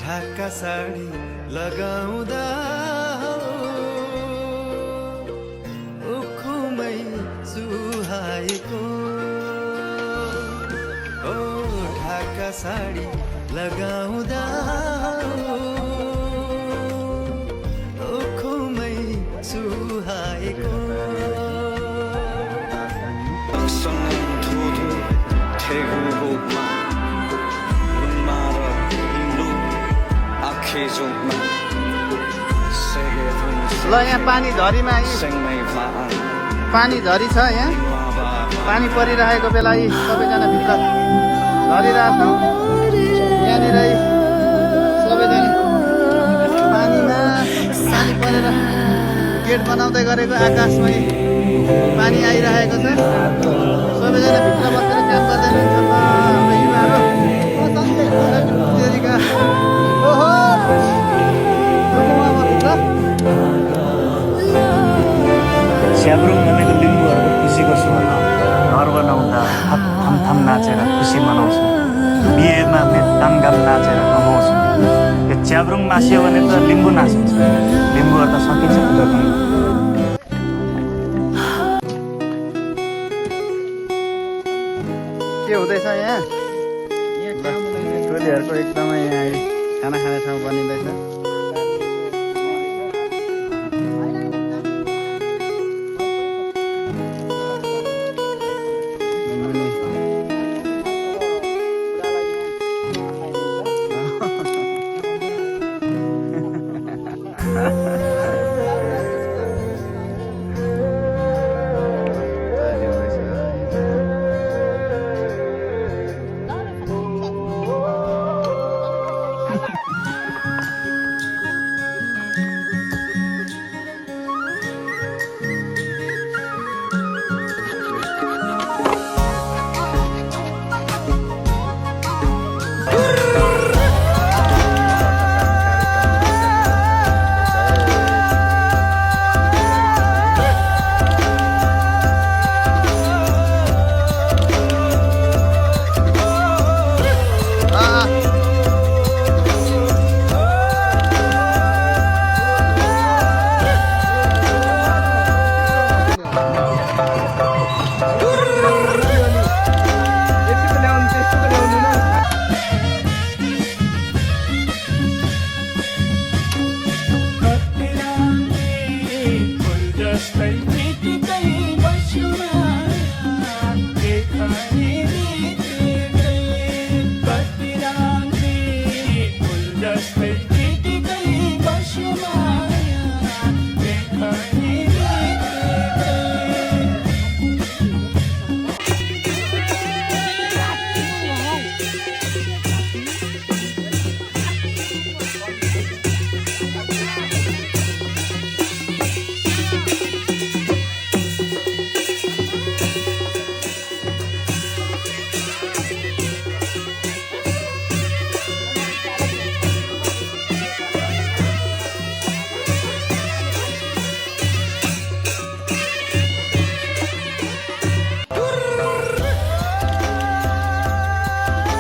ढाका साडी लगाउँदा उखुमै सुहाएको ओ ढाका साडी लगाउँदा उखुमै सुहाएको ल यहाँ पानी झरीमा पानी झरी छ यहाँ पानी परिरहेको बेला यी सबैजना भित्र झरिरहेको यहाँनिर सबैजना पानीमा पानी परेर गेट बनाउँदै गरेको आकाशमै पानी आइरहेको छ सबैजना भित्र बसेर काम गर्दै च्याब्रुङ भनेको लिम्बूहरूको खुसीको स्वर घर बनाउँदा थम नाचेर खुसी मनाउँछौँ बिहेमा तामगाम नाचेर रमाउँछौँ यो च्याब्रुङ मासियो भने त लिम्बू नाचिन्छ लिम्बूहरू त सकिन्छ के हुँदैछ यहाँ टोलीहरूको एकदमै यहाँ खाना खाने ठाउँ बनिँदैछ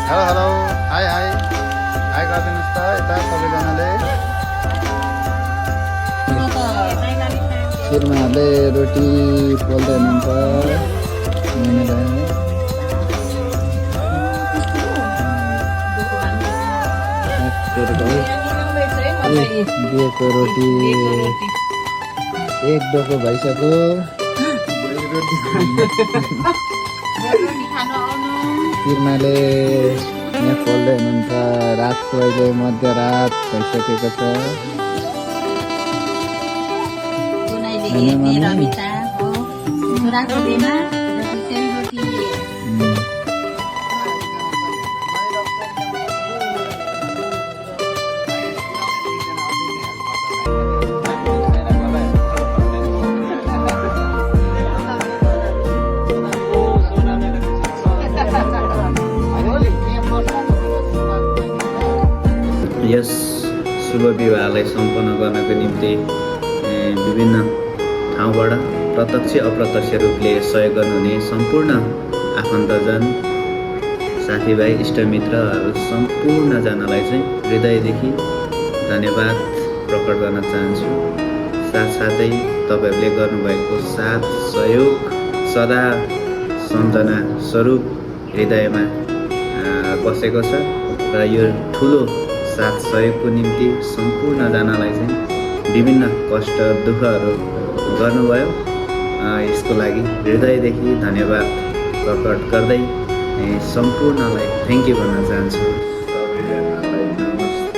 hello hello hi high high गरिदिनुहोस् त यता सबैजनाले श्रीमाहरूले रोटी पोल्दै हुनुहुन्छ दिएको रोटी एक डोको भइसक्यो श्रीमाले यहाँ पोल्दै हुनुहुन्छ रातको अहिले मध्यरात भइसकेको छ यस शुभ विवाहलाई सम्पन्न गर्नको निम्ति विभिन्न ठाउँबाट प्रत्यक्ष अप्रत्यक्ष रूपले सहयोग गर्नुहुने सम्पूर्ण आफन्तजन साथीभाइ इष्टमित्रहरू सम्पूर्णजनालाई चाहिँ हृदयदेखि धन्यवाद प्रकट गर्न चाहन्छु। साथसाथै तपाईँहरूले गर्नुभएको साथ सहयोग सदा सम्झना स्वरूप हृदयमा बसेको छ र यो ठुलो साथ सहयोगको निम्ति सम्पूर्णजनालाई चाहिँ विभिन्न कष्ट दुःखहरू गर्नुभयो, यसको लागि हृदयदेखि धन्यवाद प्रकट गर्दै सम्पूर्णलाई थ्याङ्क यू भन्न चाहन्छु। सबैजनालाई नमस्ते।